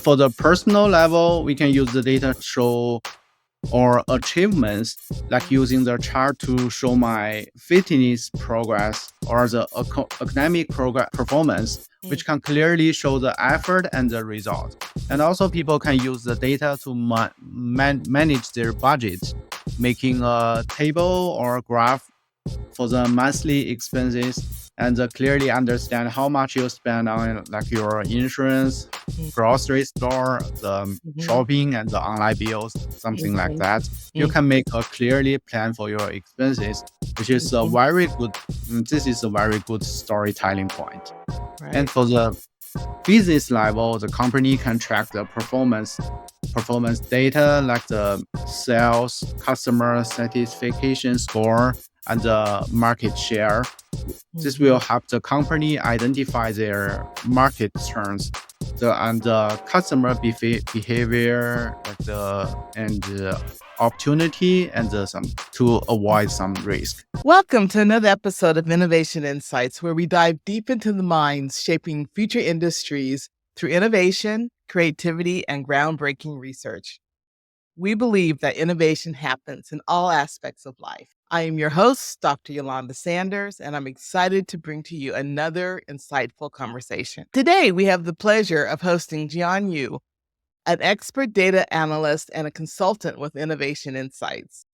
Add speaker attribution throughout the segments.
Speaker 1: For the personal level, we can use the data to show our achievements, like using the chart to show my fitness progress or the academic performance, which can clearly show the effort and the result. And also people can use the data to manage their budget, making a table or graph for the monthly expenses and clearly understand how much you spend on like your insurance, grocery store, the shopping, and the online bills, something like that. You can make a clearly plan for your expenses, which is a very good. This is a very good storytelling point.
Speaker 2: Right.
Speaker 1: And for the business level, the company can track the performance data like the sales, customer satisfaction score, and the market share. This will help the company identify their market trends and customer behavior and opportunity and to avoid some risk.
Speaker 2: Welcome to another episode of Innovation Insights, where we dive deep into the minds shaping future industries through innovation, creativity, and groundbreaking research. We believe that innovation happens in all aspects of life. I am your host, Dr. Eulanda Sanders, and I'm excited to bring to you another insightful conversation. Today, we have the pleasure of hosting Jian Yu, an expert data analyst and a consultant with Innovation Insights.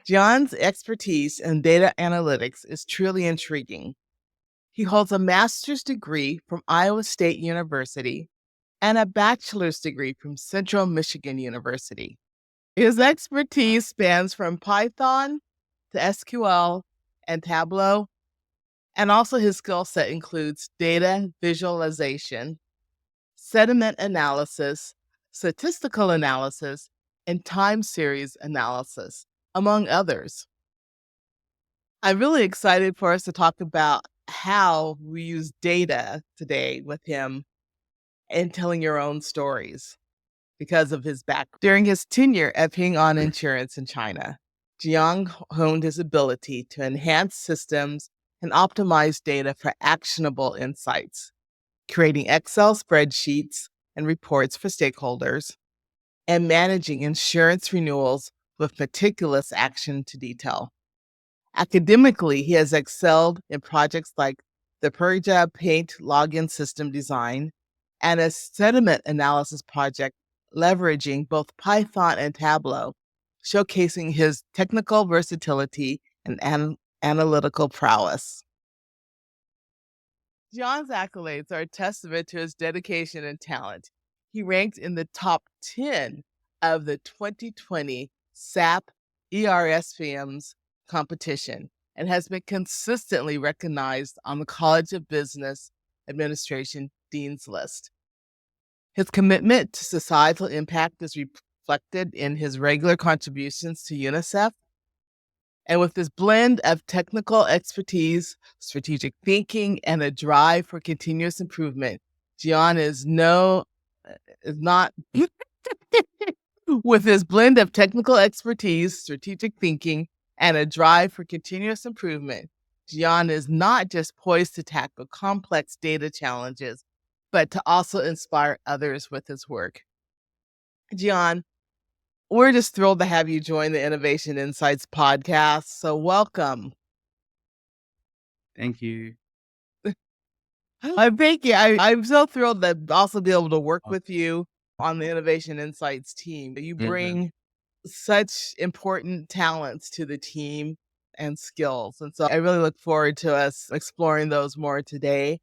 Speaker 2: Jian's expertise in data analytics is truly intriguing. He holds a master's degree from Iowa State University and a bachelor's degree from Central Michigan University. His expertise spans from Python to SQL and Tableau, and also his skill set includes data visualization, sentiment analysis, statistical analysis, and time series analysis, among others. I'm really excited for us to talk about how we use data today with him in telling your own stories because of his background. During his tenure at Ping An Insurance in China, Jiang honed his ability to enhance systems and optimize data for actionable insights, creating Excel spreadsheets and reports for stakeholders, and managing insurance renewals with meticulous attention to detail. Academically, he has excelled in projects like the Perja Paint login system design and a sentiment analysis project leveraging both Python and Tableau, showcasing his technical versatility and analytical prowess. John's accolades are a testament to his dedication and talent. He ranked in the top 10 of the 2020 SAP ERSVMs competition and has been consistently recognized on the College of Business Administration Dean's List. His commitment to societal impact is reflected in his regular contributions to UNICEF. And with this blend of technical expertise, strategic thinking, and a drive for continuous improvement, Jian is not with his blend of technical expertise, strategic thinking, and a drive for continuous improvement, Jian is not just poised to tackle complex data challenges, but to also inspire others with his work. Jian, we're just thrilled to have you join the Innovation Insights podcast. So welcome.
Speaker 1: Thank you.
Speaker 2: Thank you. I'm so thrilled to also be able to work with you on the Innovation Insights team. You bring such important talents to the team and skills. And so I really look forward to us exploring those more today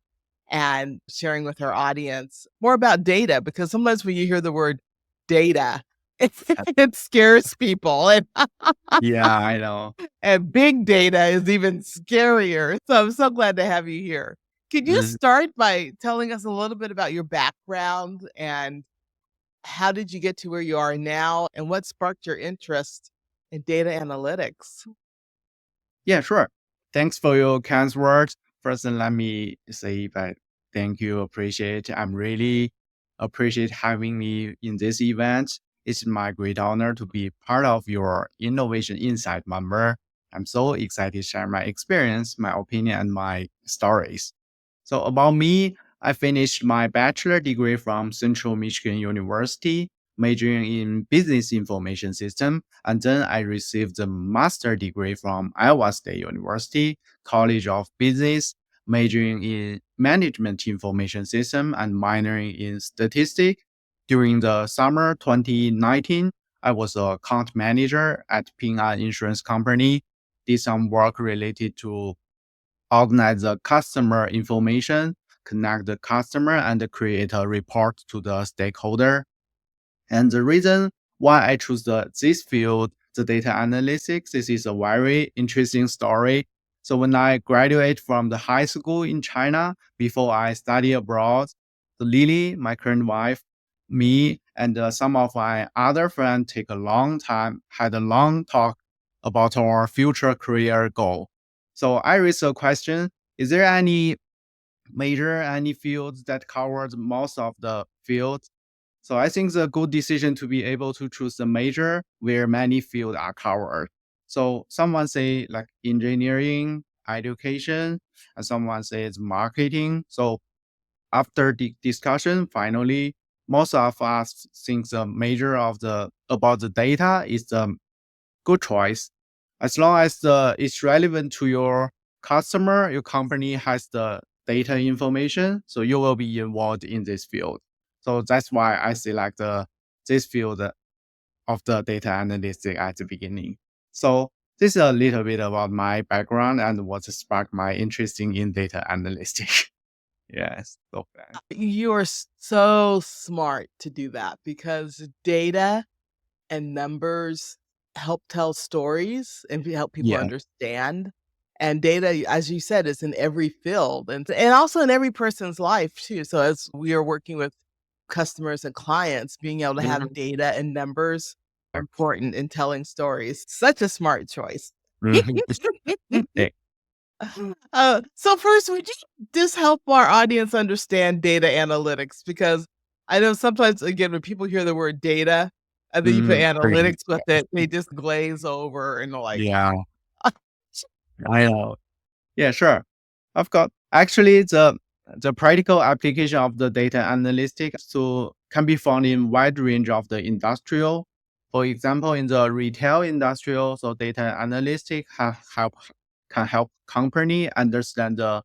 Speaker 2: and sharing with our audience more about data, because sometimes when you hear the word data, it scares people.
Speaker 1: Yeah, I know.
Speaker 2: And big data is even scarier. So I'm so glad to have you here. Could you start by telling us a little bit about your background and how did you get to where you are now and what sparked your interest in data analytics?
Speaker 1: Yeah, sure. Thanks for your kind words. First, let me say that thank you, appreciate. I'm really appreciate having me in this event. It's my great honor to be part of your Innovation Insight member. I'm so excited to share my experience, my opinion, and my stories. So about me, I finished my bachelor degree from Central Michigan University, majoring in business information system, and then I received a master degree from Iowa State University, College of Business, majoring in management information system and minoring in statistics. During the summer 2019, I was a account manager at Ping An Insurance Company, did some work related to organize the customer information, connect the customer, and create a report to the stakeholder. And the reason why I choose this field, the data analytics, this is a very interesting story. So when I graduate from the high school in China, before I study abroad, so Lily, my current wife, me, and some of my other friends take a long time, had a long talk about our future career goal. So I raised a question, is there any fields that covers most of the fields? So I think it's a good decision to be able to choose the major where many fields are covered. So someone say like engineering, education, and someone says marketing. So after the discussion, finally, most of us think the major of the about the data is the good choice. As long as it's relevant to your customer, your company has the data information, so you will be involved in this field. So that's why I select this field of the data analytics at the beginning. So this is a little bit about my background and what sparked my interest in data analytics. Yes, so bad.
Speaker 2: You are so smart to do that because data and numbers help tell stories and help people
Speaker 1: Yeah.
Speaker 2: understand. And data, as you said, is in every field and also in every person's life too. So as we are working with customers and clients, being able to have
Speaker 1: Mhm.
Speaker 2: data and numbers are important in telling stories. Such a smart choice.
Speaker 1: Mhm. Eh,
Speaker 2: So first, would you just help our audience understand data analytics? Because I know sometimes, again, when people hear the word data and then you put
Speaker 1: Pretty.
Speaker 2: analytics with it, they just glaze over and they're like,
Speaker 1: Yeah, I know. Yeah, sure. I've got actually the practical application of the data analytics can be found in wide range of the industrial. For example, in the retail industrial, so data analytics can help company understand the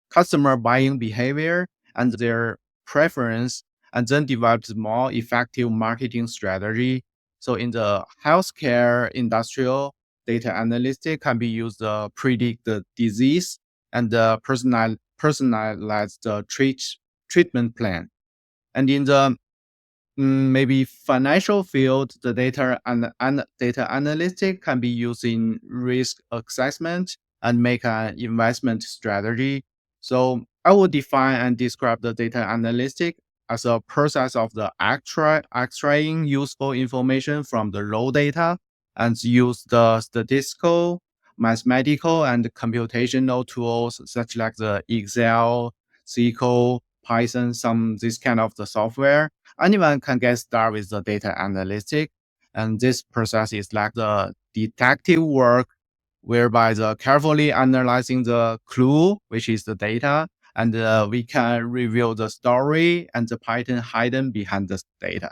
Speaker 1: customer buying behavior and their preference, and then develop more effective marketing strategy. So in the healthcare industrial, data analytics can be used to predict the disease and personalize the treatment plan. And in the maybe financial field, the data analytics can be used in risk assessment and make an investment strategy. So I will define and describe the data analytics as a process of the extracting useful information from the raw data and use the statistical, mathematical, and computational tools such like the Excel, SQL, Python, some this kind of the software. Anyone can get started with the data analytics. And this process is like the detective work, whereby the carefully analyzing the clue, which is the data, and we can reveal the story and the pattern hidden behind the data.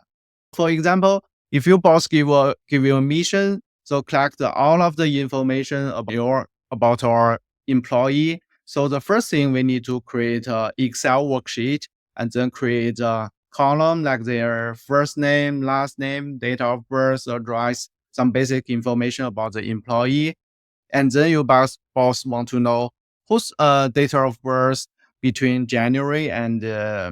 Speaker 1: For example, if your boss give you a mission, so collect all of the information about our employee. So the first thing we need to create a Excel worksheet and then create a column like their first name, last name, date of birth, address, some basic information about the employee. And then your boss want to know whose date of birth between January and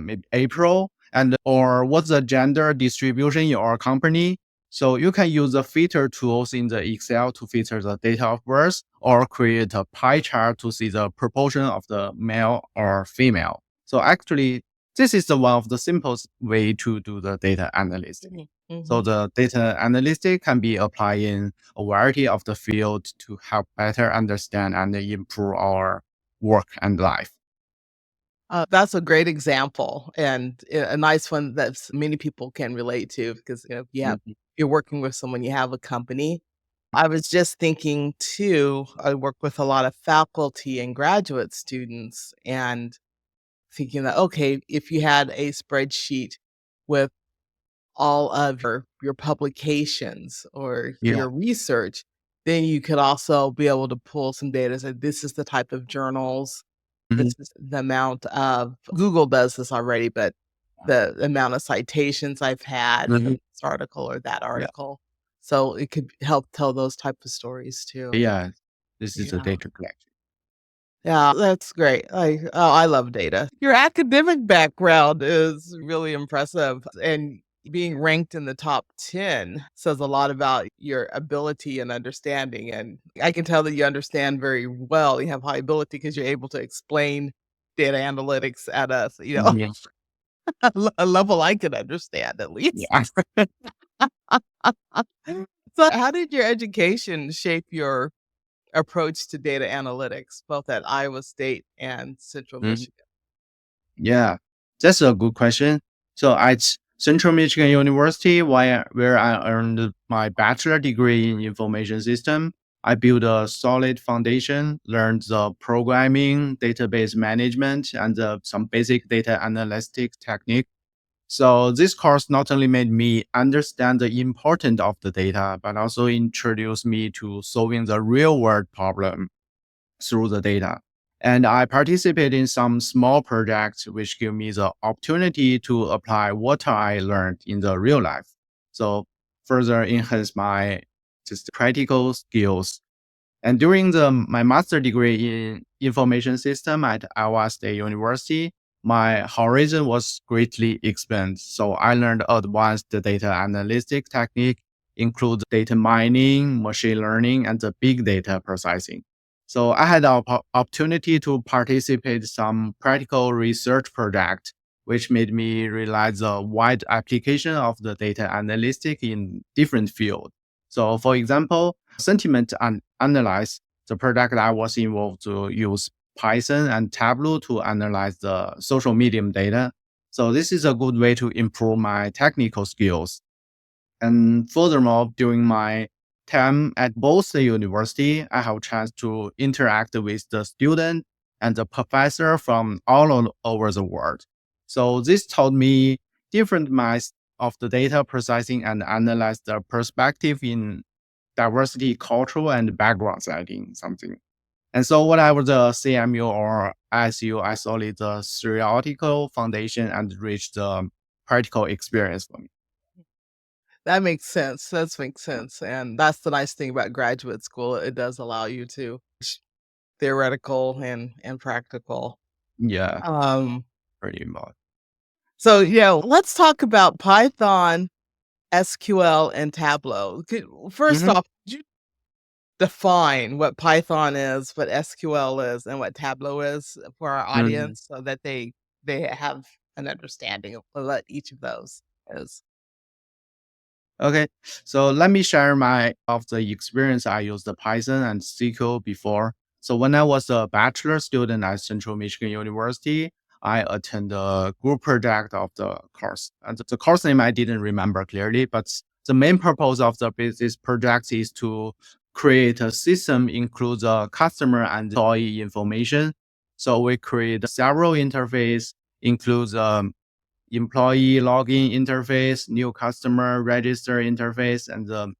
Speaker 1: maybe April, and or what's the gender distribution in your company. So you can use the filter tools in the Excel to filter the date of birth, or create a pie chart to see the proportion of the male or female. So actually, this is the one of the simplest way to do the data analysis. So
Speaker 2: Mhm.
Speaker 1: the data analytics can be applied in a variety of the field to help better understand and improve our work and life.
Speaker 2: That's a great example and a nice one that many people can relate to because you know,
Speaker 1: Mhm.
Speaker 2: you're working with someone, you have a company. I was just thinking too, I work with a lot of faculty and graduate students and thinking that, okay, if you had a spreadsheet with all of your publications or
Speaker 1: Yeah.
Speaker 2: your research, then you could also be able to pull some data. So this is the type of journals,
Speaker 1: Mhm.
Speaker 2: this is the amount of Google does this already, but the amount of citations I've had from
Speaker 1: Mhm.
Speaker 2: this article or that
Speaker 1: Yeah.
Speaker 2: article. So it could help tell those type of stories too.
Speaker 1: Yeah. This is a
Speaker 2: Yeah.
Speaker 1: data collection.
Speaker 2: Yeah, that's great. I love data. Your academic background is really impressive, and being ranked in the top 10 says a lot about your ability and understanding, and I can tell that you understand very well. You have high ability because you're able to explain data analytics at
Speaker 1: Mhm.
Speaker 2: a level I can understand at least.
Speaker 1: Yeah.
Speaker 2: So how did your education shape your approach to data analytics, both at Iowa State and Central
Speaker 1: Mhm.
Speaker 2: Michigan?
Speaker 1: Yeah, that's a good question. So at Central Michigan University, where I earned my bachelor degree in information system, I built a solid foundation, learned the programming, database management, and some basic data analytics technique. So this course not only made me understand the importance of the data, but also introduced me to solving the real world problem through the data. And I participate in some small projects which give me the opportunity to apply what I learned in the real life. So further enhance my just practical skills. And during my master degree in information system at Iowa State University, my horizon was greatly expanded. So I learned advanced data analytic technique, include data mining, machine learning, and the big data processing. So I had the opportunity to participate some practical research project, which made me realize the wide application of the data analytic in different fields. So for example, sentiment analyze, the project I was involved to use Python and Tableau to analyze the social medium data. So this is a good way to improve my technical skills. And furthermore, during my time at both the university, I have a chance to interact with the student and the professor from over the world. So this taught me different minds of the data processing and analyze the perspective in diversity, cultural, and background setting something. And so when I was a CMU or ISU, I solid the theoretical foundation and reached the practical experience for me.
Speaker 2: That makes sense. That makes sense. And that's the nice thing about graduate school. It does allow you to theoretical and practical.
Speaker 1: Yeah,
Speaker 2: Um,
Speaker 1: pretty much.
Speaker 2: so yeah, let's talk about Python, SQL, and Tableau. First
Speaker 1: Hmm.
Speaker 2: off, could you define what Python is, what SQL is, and what Tableau is for our
Speaker 1: Hmm.
Speaker 2: audience so that they have an understanding of what each of those is?
Speaker 1: Okay, so let me share my of the experience. I used the Python and SQL before. So when I was a bachelor student at Central Michigan University, I attended a group project of the course. And the course name I didn't remember clearly, but the main purpose of this project is to create a system includes a customer and employee information. So we create several interface, includes employee login interface, new customer register interface, and the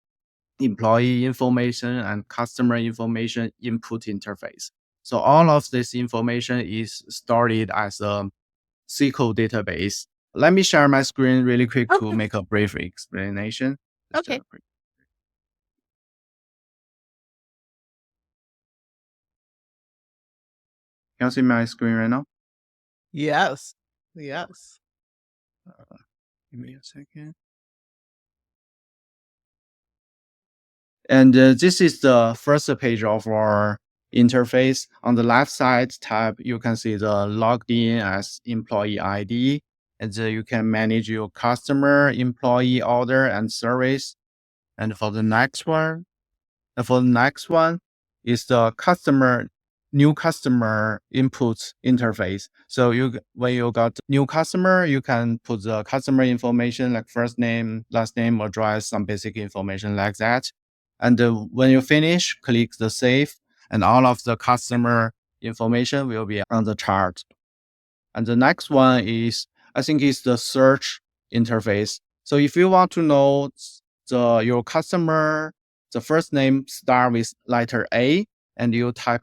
Speaker 1: employee information and customer information input interface. So all of this information is stored as a SQL database. Let me share my screen really quick to
Speaker 2: Okay.
Speaker 1: make a brief explanation. Just
Speaker 2: Okay.
Speaker 1: a quick. Can you see my screen right now?
Speaker 2: Yes. Yes.
Speaker 1: Give me a second. And this is the first page of our interface. On the left side tab, you can see the logged in as employee ID. And you can manage your customer, employee order, and service. And for the next one is the new customer input interface. So when you got new customer, you can put the customer information like first name, last name, address, some basic information like that. And when you finish, click the save, and all of the customer information will be on the chart. And the next one is, I think, is the search interface. So if you want to know your customer, the first name start with letter A, and you type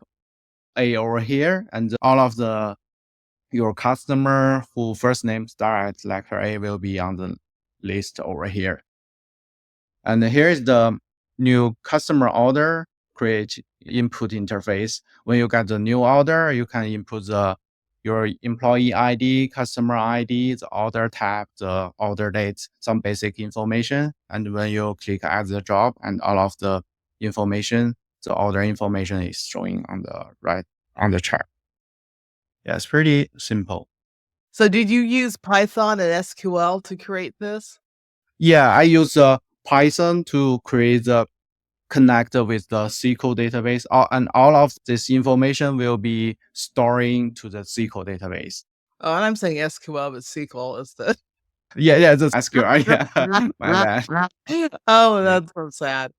Speaker 1: A over here, and all of your customer who first name start at letter A will be on the list over here. And here is the new customer order create input interface. When you get the new order, you can input your employee ID, customer ID, the order tab, the order date, some basic information. And when you click add the job, and all of the information, the order information is showing on the right on the chart. Yeah, it's pretty simple.
Speaker 2: So did you use Python and SQL to create this?
Speaker 1: Yeah, I use Python to create the connect with the SQL database, and all of this information will be storing to the SQL database.
Speaker 2: Oh, and I'm saying SQL, but SQL is the.
Speaker 1: Yeah, that's SQL. Yeah, my bad.
Speaker 2: Oh, that's so sad.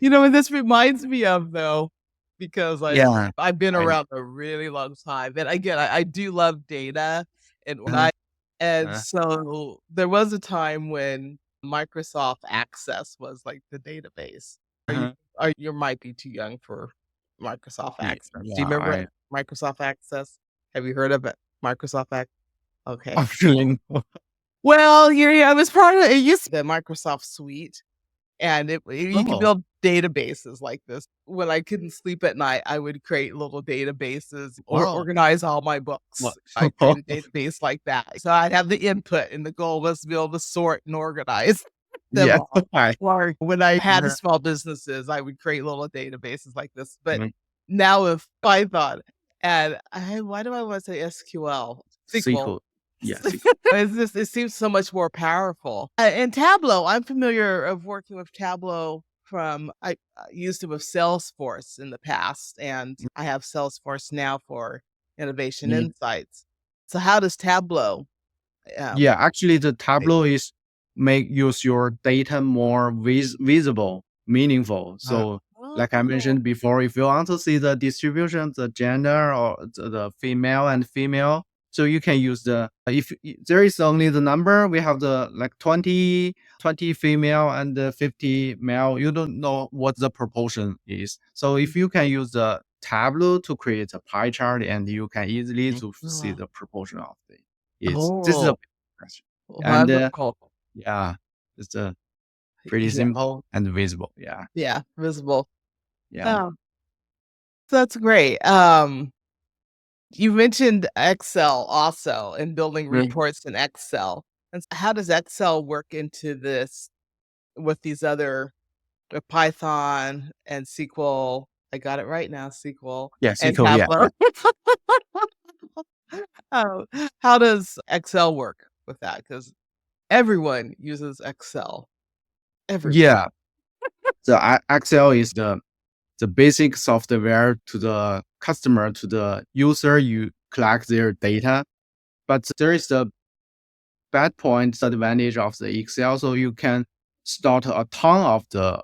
Speaker 2: What this reminds me of, though, because
Speaker 1: Yeah,
Speaker 2: I've been
Speaker 1: I know.
Speaker 2: around a really long time, and again, I do love data, and
Speaker 1: Uh-huh, uh,
Speaker 2: so there was a time when Microsoft Access was like the database.
Speaker 1: uh-huh.
Speaker 2: You might be too young for Microsoft Access. Do you
Speaker 1: Yeah,
Speaker 2: remember
Speaker 1: I
Speaker 2: Microsoft Access? Have you heard of it? Microsoft Access? Okay.
Speaker 1: actually know.
Speaker 2: Well, yeah, it was part of it used to be the Microsoft Suite, and you could
Speaker 1: Oh,
Speaker 2: build databases like this. When I couldn't sleep at night, I would create little databases or
Speaker 1: wow.
Speaker 2: organize all my
Speaker 1: What?
Speaker 2: books. I created a database like that. So I'd have the input, and the goal was to be able to sort and organize them
Speaker 1: Yeah,
Speaker 2: all.
Speaker 1: I.
Speaker 2: Or when I had
Speaker 1: Uh-huh,
Speaker 2: small businesses, I would create little databases like this. But
Speaker 1: mhm.
Speaker 2: now with Python, and why do I want to say SQL? SQL.
Speaker 1: SQL. Yeah, SQL.
Speaker 2: It seems so much more powerful. And Tableau, I'm familiar of working with Tableau from I used it with Salesforce in the past, and I have Salesforce now for Innovation
Speaker 1: Mhm.
Speaker 2: Insights. So how does Tableau?
Speaker 1: Yeah, actually, the
Speaker 2: Right.
Speaker 1: Tableau is make use your data more visible, meaningful.
Speaker 2: Uh,
Speaker 1: So, like I
Speaker 2: oh.
Speaker 1: mentioned before, if you want to see the distribution, the gender or the female and female, so you can use there is only the number, we have the like 20 female and 50 male. You don't know what the proportion is. So if you can use the Tableau to create a pie chart, and you can easily to see
Speaker 2: Oh,
Speaker 1: the proportion of the is. This is a
Speaker 2: oh,
Speaker 1: question. And
Speaker 2: wonderful.
Speaker 1: yeah, it's pretty
Speaker 2: Yeah,
Speaker 1: simple and visible. Yeah,
Speaker 2: yeah, visible.
Speaker 1: yeah,
Speaker 2: Oh, that's great. You mentioned Excel also and building
Speaker 1: mm,
Speaker 2: reports in Excel. And how does Excel work into this with these other with Python and SQL? I got it right now, SQL
Speaker 1: yeah.
Speaker 2: and
Speaker 1: SQL. Yeah,
Speaker 2: Tableau.
Speaker 1: yeah,
Speaker 2: Oh, how does Excel work with that? Because everyone uses Excel. Everyone.
Speaker 1: yeah. The Excel is the basic software to the customer, to the user. You collect their data, but there is the bad point, the advantage of the Excel. So you can store a ton of the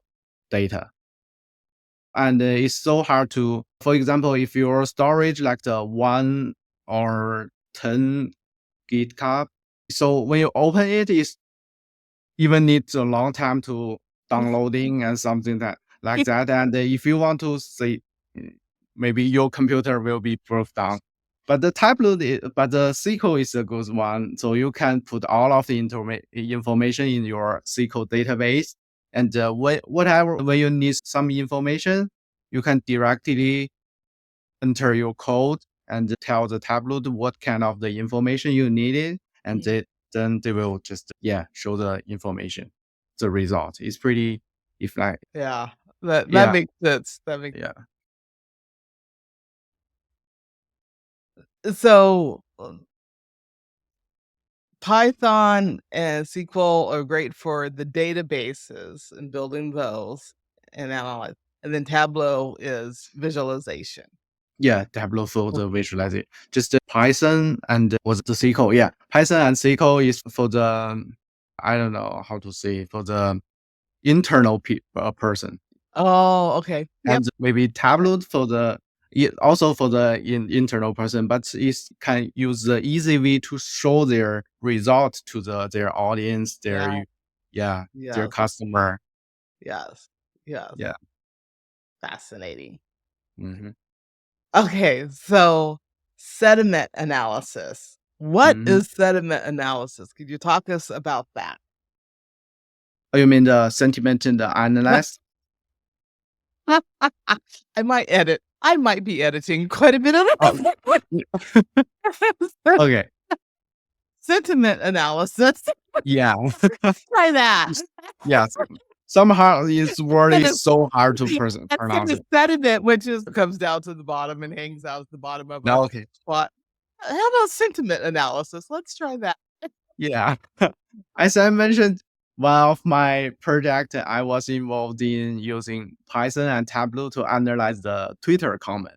Speaker 1: data. And it's so hard to, for example, if your storage like the 1 or 10 GitHub, so when you open it, it's even needs a long time to downloading and something that like that. And if you want to see, maybe your computer will be broke down. But but the SQL is a good one. So you can put all of the information in your SQL database. And when you need some information, you can directly enter your code and tell the Tableau what kind of the information you needed, and then they will just show the information. The result is pretty if like
Speaker 2: Yeah, that
Speaker 1: yeah
Speaker 2: makes sense. That makes
Speaker 1: yeah
Speaker 2: so Python and SQL are great for the databases and building those and analyze. And then Tableau is visualization.
Speaker 1: yeah Tableau for
Speaker 2: Oh,
Speaker 1: the visualization. Just Python and was the SQL. Yeah, Python and SQL is for the I don't know how to say for the internal person.
Speaker 2: Oh, okay. Yep.
Speaker 1: And maybe Tableau for the also for the internal person, but it can use the easy way to show their result to their audience,
Speaker 2: Yeah.
Speaker 1: yeah, their
Speaker 2: Yes.
Speaker 1: customer.
Speaker 2: Yes. Yes.
Speaker 1: Yeah.
Speaker 2: Fascinating.
Speaker 1: Hmm.
Speaker 2: Okay, so sediment analysis. What
Speaker 1: Hmm.
Speaker 2: is sediment analysis? Could you talk us about that?
Speaker 1: Oh, you mean the sentiment in the analyst?
Speaker 2: I might edit. I might be editing quite a bit of
Speaker 1: Oh,
Speaker 2: it.
Speaker 1: okay.
Speaker 2: Sentiment analysis.
Speaker 1: Yeah.
Speaker 2: Try that.
Speaker 1: Yes. Somehow this word
Speaker 2: And
Speaker 1: is
Speaker 2: it's
Speaker 1: so hard to
Speaker 2: and
Speaker 1: pronounce
Speaker 2: then
Speaker 1: it.
Speaker 2: sediment, which is comes down to the bottom and hangs out at the bottom of a
Speaker 1: No, okay.
Speaker 2: spot. How about sentiment analysis? Let's try that.
Speaker 1: Yeah. As I mentioned, one of my project I was involved in using Python and Tableau to analyze the Twitter comment.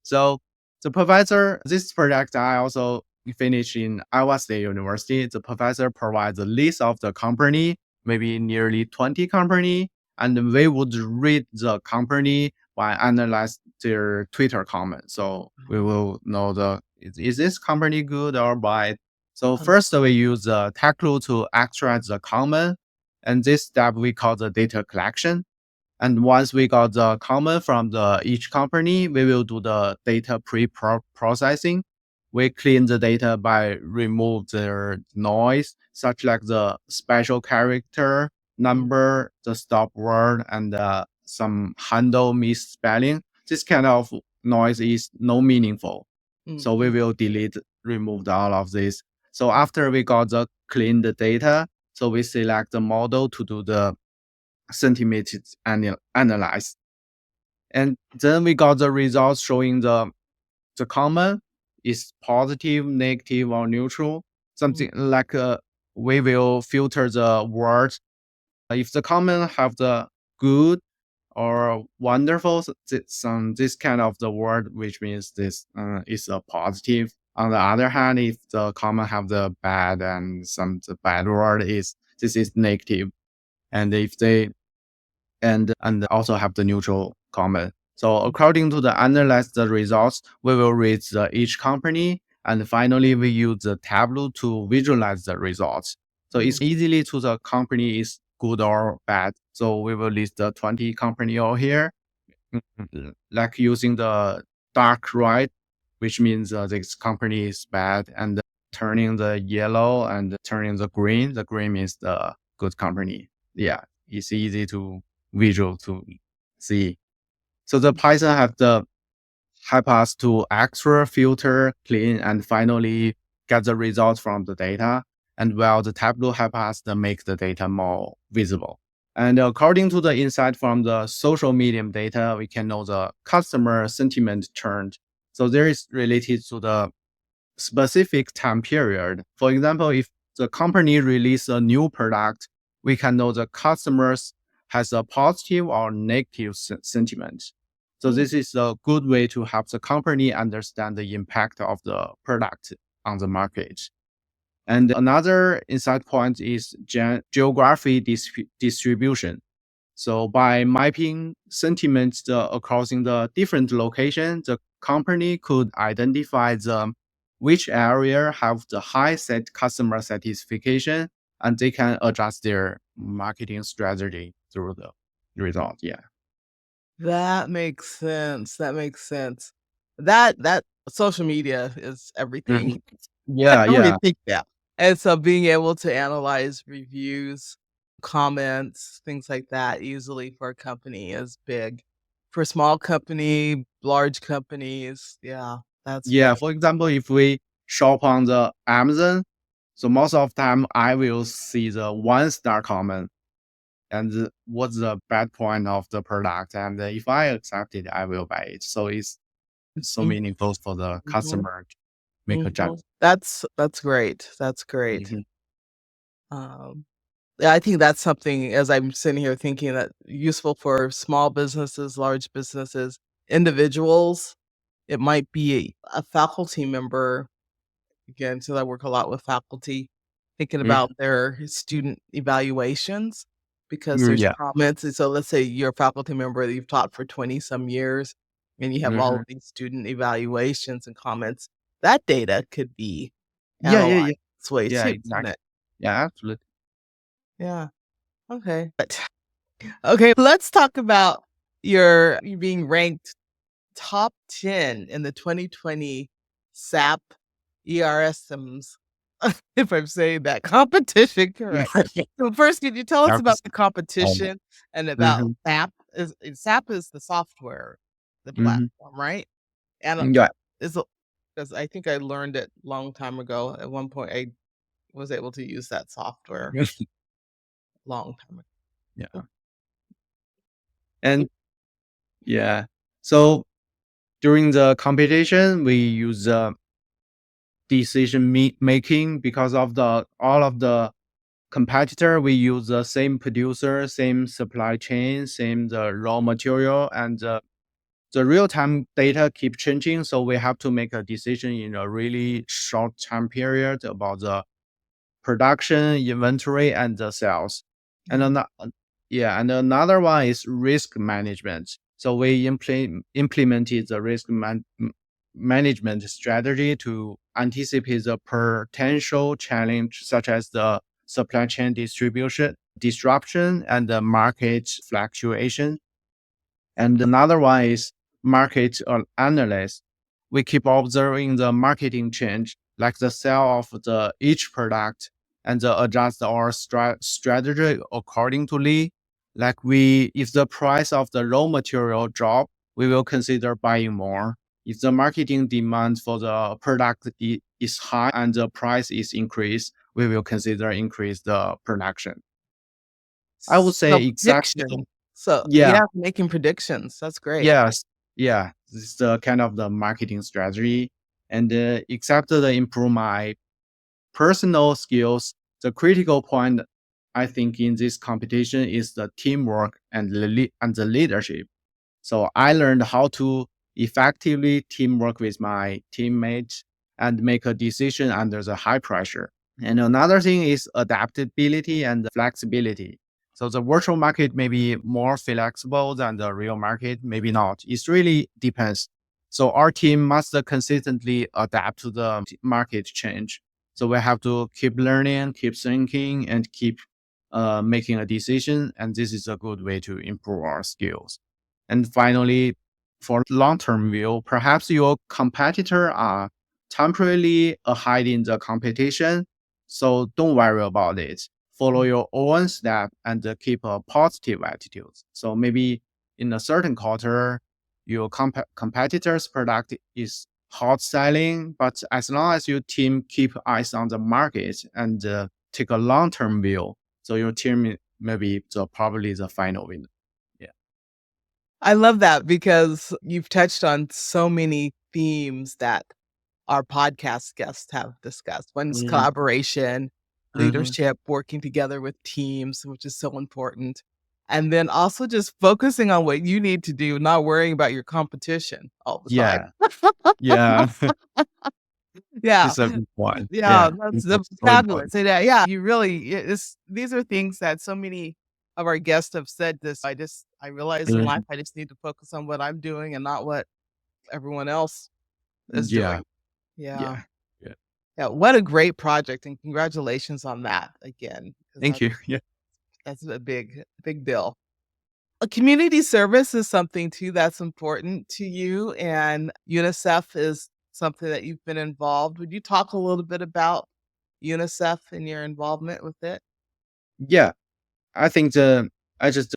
Speaker 1: So the professor, this project I also finished in Iowa State University. The professor provides a list of the company, maybe nearly 20 company, and we would read the company by analyze their Twitter comment. So we will know is this company good or bad. So first we use the Tableau to extract the comment, and this step we call the data collection. And once we got the comment from each company, we will do the data pre-processing. We clean the data by remove their noise, such like the special character, number, the stop word, and some handle misspelling. This kind of noise is no meaningful. So we
Speaker 2: Mhm.
Speaker 1: will remove all of this. So after we got the cleaned data, so we select the model to do the sentimented analyze. And then we got the results showing the comment is positive, negative, or neutral.
Speaker 2: Mm,
Speaker 1: Something like we will filter the words. If the comment have the good or wonderful, some this kind of the word, which means this is a positive. On the other hand, if the comment have the bad and some the bad word is this is negative. And if they and also have the neutral comment. So according to the analyze the results, we will read each company, and finally we use the Tableau to visualize the results. So it's
Speaker 2: mm,
Speaker 1: easily to the company is good or bad. So we will list the 20 company over here, like using the dark red, which means this company is bad, and turning the yellow and turning the green. The green means the good company. Yeah, it's easy to visual to see. So the Python have the help us to extra filter, clean, and finally get the results from the data. And while the Tableau help us to make the data more visible. And according to the insight from the social media data, we can know the customer sentiment trend. So there is related to the specific time period. For example, if the company release a new product, we can know the customers has a positive or negative sentiment. So
Speaker 2: mm,
Speaker 1: this is a good way to help the company understand the impact of the product on the market. And another insight point is geography distribution. So by mapping sentiments across in the different locations, the company could identify which area have the high customer satisfaction, and they can adjust their marketing strategy through the result. Yeah.
Speaker 2: that makes sense. That makes sense. That social media is everything.
Speaker 1: Mhm. Yeah,
Speaker 2: I really
Speaker 1: yeah.
Speaker 2: think that. And so being able to analyze reviews, comments, things like that easily for a company is big. For small company, large companies, yeah, that's
Speaker 1: Yeah.
Speaker 2: great.
Speaker 1: For example, if we shop on the Amazon, so most of the time I will see the 1-star comment and what's the bad point of the product. And if I accept it, I will buy it. So it's so
Speaker 2: Mhm,
Speaker 1: meaningful for the
Speaker 2: mhm,
Speaker 1: customer to make a
Speaker 2: mhm.
Speaker 1: judgment.
Speaker 2: That's great. That's great.
Speaker 1: Mhm.
Speaker 2: Um, yeah, I think that's something as I'm sitting here thinking that useful for small businesses, large businesses, individuals. It might be a faculty member, again, since I work a lot with faculty, thinking
Speaker 1: Mhm.
Speaker 2: about their student evaluations. because there's
Speaker 1: Yeah.
Speaker 2: comments. And so let's say you're a faculty member that you've taught for 20 some years and you have all
Speaker 1: Hmm.
Speaker 2: of these student evaluations and comments. That data could be
Speaker 1: Yeah, yeah,
Speaker 2: analyzed
Speaker 1: yeah.
Speaker 2: this way
Speaker 1: Yeah,
Speaker 2: too, couldn't
Speaker 1: exactly.
Speaker 2: it?
Speaker 1: Yeah, absolutely.
Speaker 2: Yeah. Okay. But okay, let's talk about you being ranked top 10 in the 2020 SAP ERSMs, if I'm saying that competition correct. So first, could you tell us about
Speaker 1: That's
Speaker 2: the competition and about
Speaker 1: mhm,
Speaker 2: SAP? SAP is the software, the
Speaker 1: mhm.
Speaker 2: platform, right? And
Speaker 1: Yeah.
Speaker 2: is because I think I learned it long time ago. At one point, I was able to use that software long time
Speaker 1: Yeah.
Speaker 2: ago.
Speaker 1: And yeah. So during the competition, we use decision making because of the all of the competitor. We use the same producer, same supply chain, same the raw material, and the real time data keep changing. So we have to make a decision in a really short time period about the production, inventory, and the sales. And
Speaker 2: Yeah.
Speaker 1: yeah, and another one is risk management. So we implemented the management strategy to anticipate the potential challenge, such as the supply chain distribution disruption and the market fluctuation. And another one is market analyst. We keep observing the marketing change, like the sale of the each product, and adjust our strategy accordingly. Like if the price of the raw material drop, we will consider buying more. If the marketing demand for the product is high and the price is increased, we will consider increase the production. I would
Speaker 2: So
Speaker 1: say exactly.
Speaker 2: prediction. So
Speaker 1: Yeah.
Speaker 2: yeah, making predictions. That's great.
Speaker 1: Yes. Yeah. This is the kind of the marketing strategy. And except to improve my personal skills, the critical point I think in this competition is the teamwork and the leadership. So I learned how to effectively teamwork with my teammates and make a decision under the high pressure. And another thing is adaptability and flexibility. So the virtual market may be more flexible than the real market, maybe not. It really depends. So our team must consistently adapt to the market change. So we have to keep learning, keep thinking, and keep making a decision. And this is a good way to improve our skills. And finally, for long-term view, perhaps your competitor are temporarily ahead in the competition. So don't worry about it. Follow your own step and keep a positive attitude. So maybe in a certain quarter, your competitor's product is hot selling, but as long as your team keep eyes on the market and take a long-term view, so your team may be probably the final winner. Yeah.
Speaker 2: I love that because you've touched on so many themes that our podcast guests have discussed. One's
Speaker 1: Mhm.
Speaker 2: collaboration,
Speaker 1: Mhm.
Speaker 2: leadership, working together with teams, which is so important. And then also just focusing on what you need to do, not worrying about your competition all the time.
Speaker 1: Yeah. Yeah.
Speaker 2: Yeah.
Speaker 1: It's a good one.
Speaker 2: Yeah,
Speaker 1: Yeah.
Speaker 2: that's
Speaker 1: It's
Speaker 2: the
Speaker 1: so important.
Speaker 2: fabulous. And, yeah, you really these are things that so many of our guests have said this. I realize in life
Speaker 1: Mhm.
Speaker 2: I just need to focus on what I'm doing and not what everyone else is
Speaker 1: Yeah.
Speaker 2: doing. Yeah.
Speaker 1: Yeah. Yeah.
Speaker 2: Yeah, what a great project and congratulations on that again, because
Speaker 1: Thank you. Yeah.
Speaker 2: that's a big deal. A community service is something too that's important to you, and UNICEF is something that you've been involved. Would you talk a little bit about UNICEF and your involvement with it?
Speaker 1: Yeah. I think I just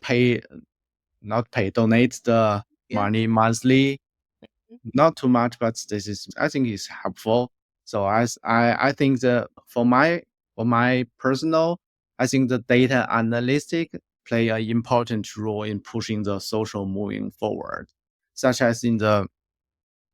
Speaker 1: not pay, donate the
Speaker 2: Yeah.
Speaker 1: money monthly. Not too much, but this is I think is helpful. So I think for my personal, I think the data analytic play an important role in pushing the social moving forward, such as in the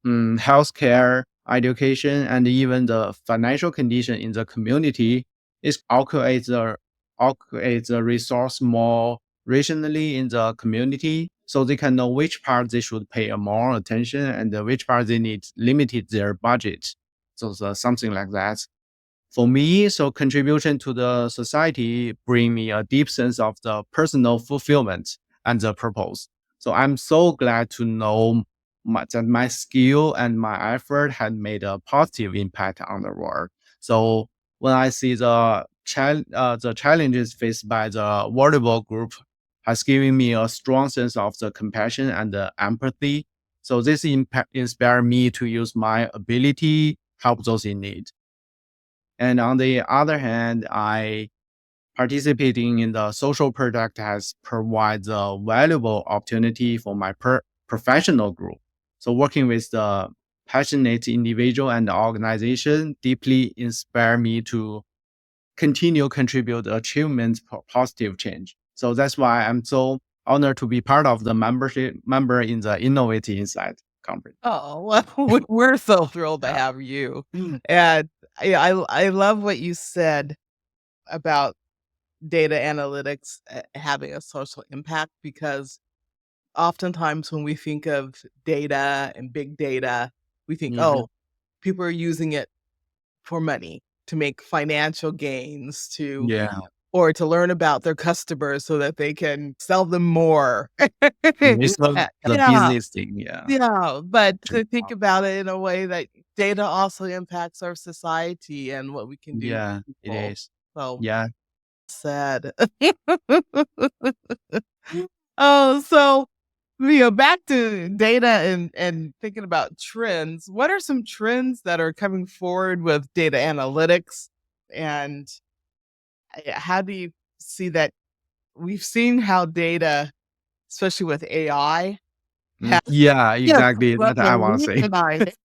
Speaker 1: healthcare, education, and even the financial condition in the community is allocate the resource more rationally in the community, so they can know which part they should pay more attention and which part they need limited their budget. So something like that. For me, so contribution to the society bring me a deep sense of the personal fulfillment and the purpose. So I'm so glad to know that my skill and my effort had made a positive impact on the world. So when I see the challenges faced by the vulnerable group has given me a strong sense of the compassion and the empathy. So this inspired me to use my ability help those in need. And on the other hand, I participating in the social project has provided a valuable opportunity for my professional growth. So working with the passionate individual and organization deeply inspire me to continue contribute achievements for positive change. So that's why I'm so honored to be part of the member in the Innovative Insight conference.
Speaker 2: Oh, well, we're so thrilled to
Speaker 1: Yeah.
Speaker 2: have you. And I love what you said about data analytics having a social impact because oftentimes when we think of data and big data, we think,
Speaker 1: Mhm.
Speaker 2: oh, people are using it for money to make financial gains
Speaker 1: Yeah.
Speaker 2: or to learn about their customers so that they can sell them more.
Speaker 1: It's the
Speaker 2: Yeah,
Speaker 1: business thing. Yeah.
Speaker 2: yeah, but
Speaker 1: True.
Speaker 2: to think about it in a way that data also impacts our society and what we can do
Speaker 1: Yeah,
Speaker 2: for
Speaker 1: it
Speaker 2: people.
Speaker 1: is.
Speaker 2: So
Speaker 1: Yeah.
Speaker 2: sad. Oh, so back to data and thinking about trends. What are some trends that are coming forward with data analytics, and how do you see that? We've seen how data, especially with AI, has
Speaker 1: Yeah,
Speaker 2: just
Speaker 1: exactly. That I wanna say.
Speaker 2: revolutionized.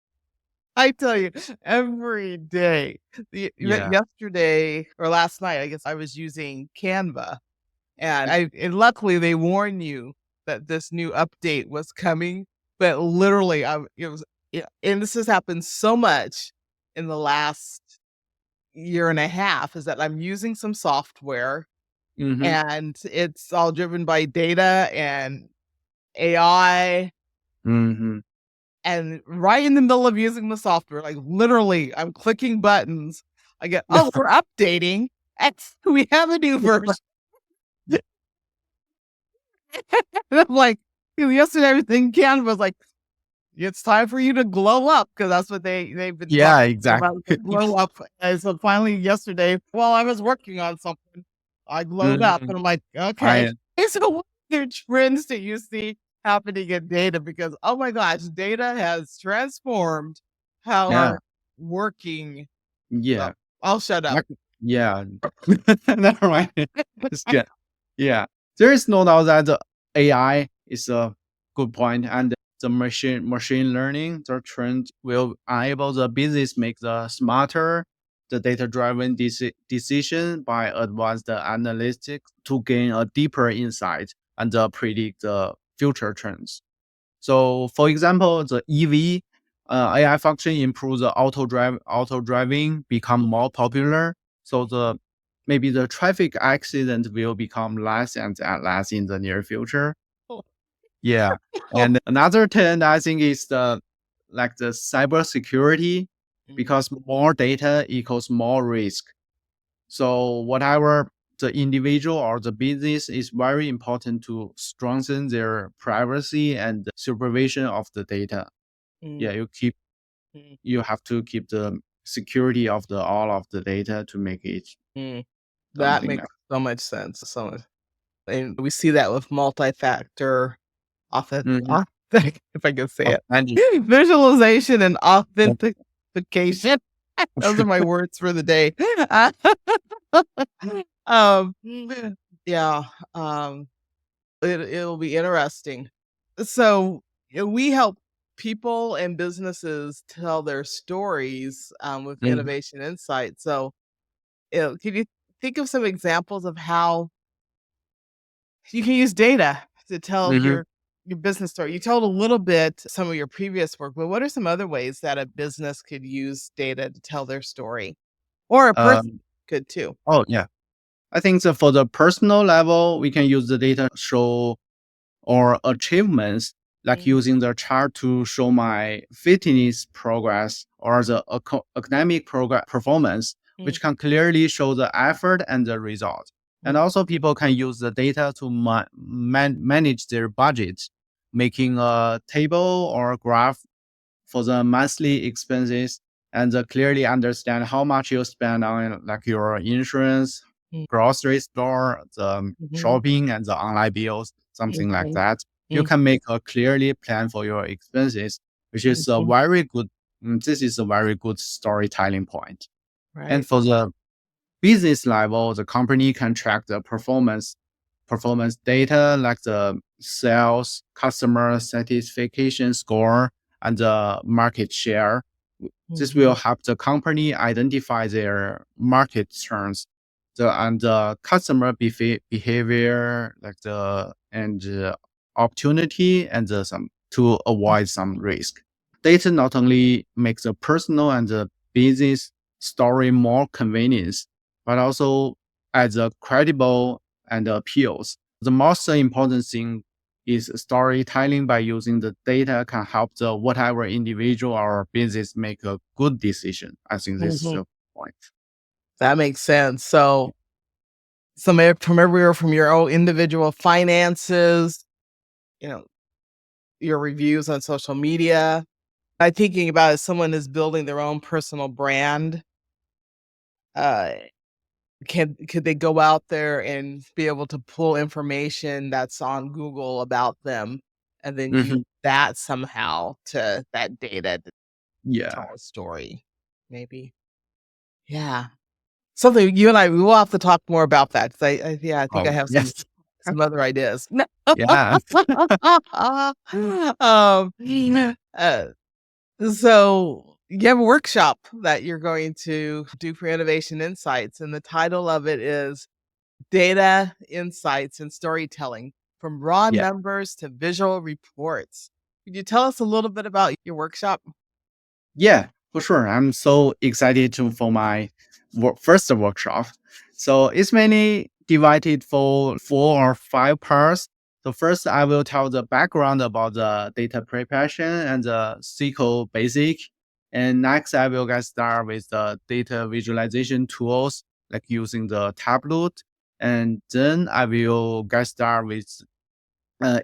Speaker 2: I tell you, every day.
Speaker 1: Yeah.
Speaker 2: Yesterday or last night, I guess I was using Canva, and luckily they warn you that this new update was coming, but literally it was yeah, and this has happened so much in the last year and a half is that I'm using some software
Speaker 1: Mhm.
Speaker 2: and it's all driven by data and AI.
Speaker 1: Mhm.
Speaker 2: And right in the middle of using the software, like literally, I'm clicking buttons. I get, oh, we're updating. We have a new version. And I'm like, yesterday everything Canva was like, it's time for you to glow up because that's what they've been
Speaker 1: Yeah,
Speaker 2: talking
Speaker 1: exactly.
Speaker 2: about, the glow up. And so finally yesterday, while I was working on something, I glowed up
Speaker 1: Mhm.
Speaker 2: and I'm like, okay.
Speaker 1: I
Speaker 2: So what other trends that you see happening in data? Because oh my gosh, data has transformed how
Speaker 1: yeah,
Speaker 2: our working. Oh,
Speaker 1: yeah.
Speaker 2: I'll shut up.
Speaker 1: Like yeah. Never mind. It's good. Yeah. There is no doubt that the AI is a good point, and the machine learning, the trend will enable the business make the smarter, the data-driven decision by advanced analytics to gain a deeper insight and predict the future trends. So, for example, the EV AI function improves the auto driving become more popular. So maybe the traffic accident will become less and less in the near future. Yeah, and another trend I think is the cybersecurity,
Speaker 2: Mhm,
Speaker 1: because more data equals more risk. So whatever the individual or the business is very important to strengthen their privacy and supervision of the data.
Speaker 2: mhm,
Speaker 1: Yeah,
Speaker 2: mhm,
Speaker 1: you have to keep the security of the all of the data to make it
Speaker 2: mhm. That
Speaker 1: something
Speaker 2: makes
Speaker 1: like.
Speaker 2: so much sense. So much. And we see that with multi-factor
Speaker 1: Mhm.
Speaker 2: authentic if I can say
Speaker 1: Authentic.
Speaker 2: it. Visualization and authentication. Those are my words for the day. Um, yeah, um, it'll be interesting. So, we help people and businesses tell their stories, with
Speaker 1: Mhm.
Speaker 2: innovation insight. So, can you think of some examples of how you can use data to tell
Speaker 1: Mhm.
Speaker 2: your business story? You told a little bit some of your previous work, but what are some other ways that a business could use data to tell their story? Or a person
Speaker 1: Um,
Speaker 2: could too.
Speaker 1: oh yeah. I think that for the personal level, we can use the data show or achievements, like
Speaker 2: Mhm,
Speaker 1: using the chart to show my fitness progress or the academic progress performance, which can clearly show the effort and the result. And also people can use the data to manage their budget, making a table or a graph for the monthly expenses and clearly understand how much you spend on like your insurance, grocery store, the shopping and the online bills, something like that. You can make a clearly plan for your expenses, which is a very good, this is a very good storytelling point. And
Speaker 2: Right.
Speaker 1: for the business level, the company can track the performance data like the sales, customer satisfaction score, and the market share. This will help the company identify their market trends, and the customer behavior, like the and opportunity, and some to avoid some risk. Data not only makes the personal and the business story more convenient, but also adds a credible and appeals. The most important thing is storytelling. By using the data can help the whatever individual or business make a good decision. I think this is
Speaker 2: Mhm.
Speaker 1: the point.
Speaker 2: That makes sense. So, from everywhere from your own individual finances, you know, your reviews on social media. I'm thinking about if someone is building their own personal brand, uh, could they go out there and be able to pull information that's on Google about them and then use
Speaker 1: Mhm.
Speaker 2: that somehow to that data to
Speaker 1: Yeah.
Speaker 2: tell a story, maybe? Yeah. Something you and we will have to talk more about that 'cause I think I
Speaker 1: Oh,
Speaker 2: have
Speaker 1: yes.
Speaker 2: some other ideas.
Speaker 1: Yeah.
Speaker 2: Um, uh, so you have a workshop that you're going to do for Innovation Insights, and the title of it is Data Insights and Storytelling from Raw
Speaker 1: Yeah.
Speaker 2: Numbers to Visual Reports. Could you tell us a little bit about your workshop?
Speaker 1: Yeah, for sure. I'm so excited for my first workshop. So it's mainly divided for 4 or 5 parts. So first, I will tell the background about the data preparation and the SQL basic. And next, I will get started with the data visualization tools, like using the Tableau. And then I will get started with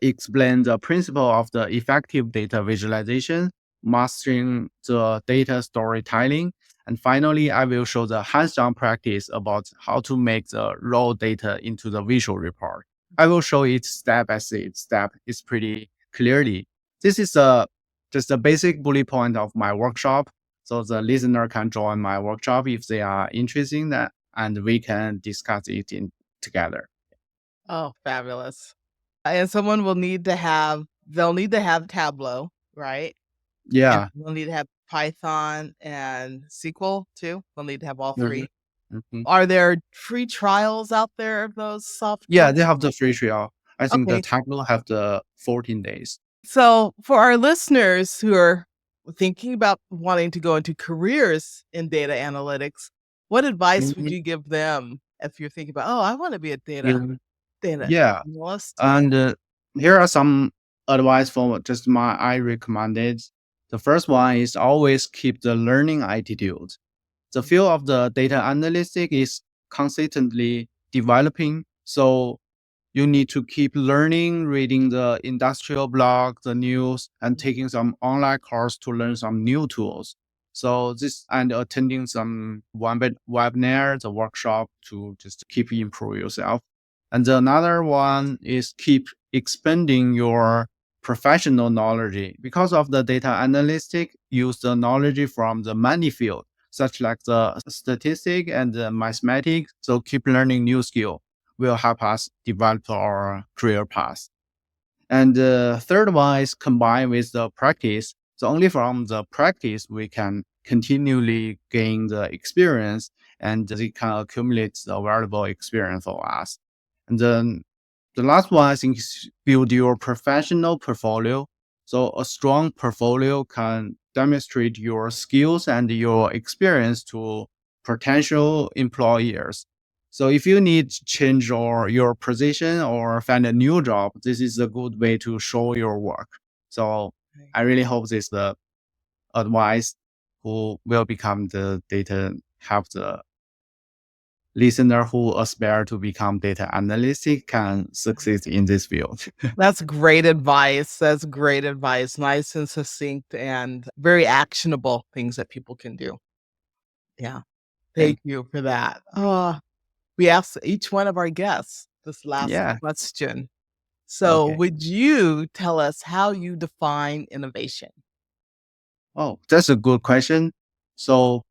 Speaker 1: explain the principle of the effective data visualization, mastering the data storytelling, and finally, I will show the hands-on practice about how to make the raw data into the visual report. I will show it step by step. It's pretty clearly. This is just a basic bullet point of my workshop, so the listener can join my workshop if they are interested in that, and we can discuss it together.
Speaker 2: Oh, fabulous. And someone they'll need to have Tableau, right? And
Speaker 1: Yeah.
Speaker 2: they'll need to have Python and SQL too. They'll need to have all
Speaker 1: Mhm.
Speaker 2: 3.
Speaker 1: Mhm.
Speaker 2: Are there free trials out there of those
Speaker 1: Yeah,
Speaker 2: software?
Speaker 1: they have the free trial. I think the
Speaker 2: Okay.
Speaker 1: Tableau have the 14 days.
Speaker 2: So for our listeners who are thinking about wanting to go into careers in data analytics, what advice would
Speaker 1: Mhm.
Speaker 2: you give them if you're thinking about, "Oh, I wanna be a
Speaker 1: Yeah.
Speaker 2: data
Speaker 1: Yeah,
Speaker 2: analyst?"
Speaker 1: and here are some advice for just my I recommended. The first one is always keep the learning attitude. The field of the data analytics is consistently developing, so you need to keep learning, reading the industrial blog, the news, and taking some online course to learn some new tools. So this and attending some webinar, the workshop to just keep improve yourself. And another one is keep expanding your professional knowledge. Because of the data analytic, use the knowledge from the many field, such like the statistic and the mathematics. So keep learning new skill will help us develop our career path. And the third one is combined with the practice. So only from the practice we can continually gain the experience and it can accumulate the valuable experience for us. And then the last one I think is build your professional portfolio. So a strong portfolio can demonstrate your skills and your experience to potential employers. So if you need to change your position or find a new job, this is a good way to show your work. So
Speaker 2: Right.
Speaker 1: I really hope this the advice who will become the data help the listener who aspire to become data analyst can succeed in this field.
Speaker 2: That's great advice. That's great advice. Nice and succinct and very actionable things that people can do. Yeah.
Speaker 1: Thank
Speaker 2: Thank you for that. We asked each one of our guests this last
Speaker 1: Yeah.
Speaker 2: question. So,
Speaker 1: Okay.
Speaker 2: would you tell us how you define innovation?
Speaker 1: Oh, that's a good question. So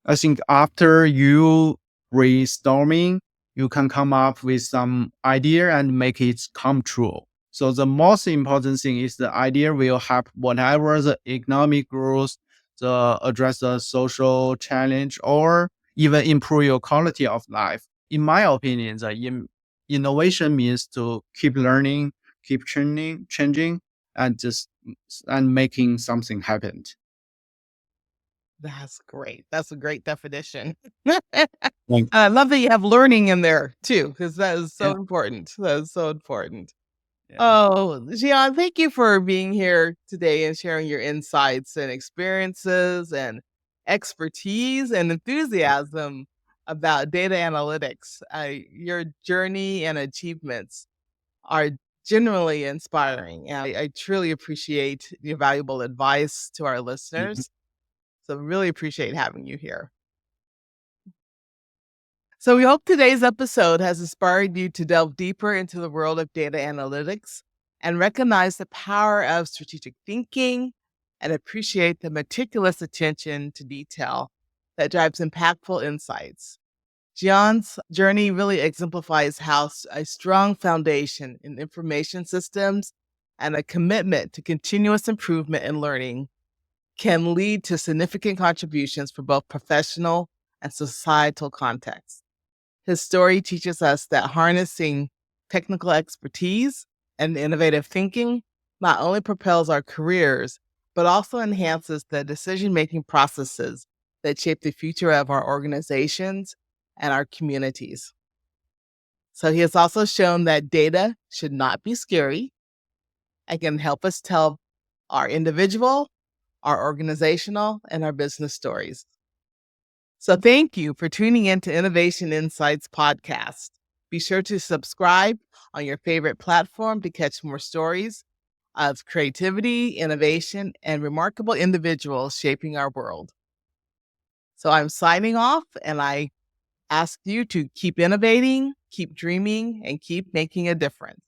Speaker 1: I think after you brainstorming, you can come up with some idea and make it come true. So the most important thing is the idea will help whatever the economic growth, the address the social challenge, or even improve your quality of life. In my opinion, the innovation means to keep learning, keep changing, and just and making something happen.
Speaker 2: That's great. That's a great definition.
Speaker 1: Like,
Speaker 2: I love that you have learning in there too, because that is so
Speaker 1: yeah,
Speaker 2: important. That is so important.
Speaker 1: yeah.
Speaker 2: Oh, Jian, thank you for being here today and sharing your insights and experiences and expertise and enthusiasm about data analytics. Your journey and achievements are genuinely inspiring. And I truly appreciate your valuable advice to our
Speaker 1: Mhm.
Speaker 2: listeners. So, really appreciate having you here. So, we hope today's episode has inspired you to delve deeper into the world of data analytics and recognize the power of strategic thinking and appreciate the meticulous attention to detail that drives impactful insights. Jian's journey really exemplifies how a strong foundation in information systems and a commitment to continuous improvement and learning can lead to significant contributions for both professional and societal contexts. His story teaches us that harnessing technical expertise and innovative thinking not only propels our careers, but also enhances the decision making processes that shape the future of our organizations and our communities. So, he has also shown that data should not be scary and can help us tell our individual, our organizational, and our business stories. So thank you for tuning in to Innovation Insights podcast. Be sure to subscribe on your favorite platform to catch more stories of creativity, innovation, and remarkable individuals shaping our world. So I'm signing off, and I ask you to keep innovating, keep dreaming, and keep making a difference.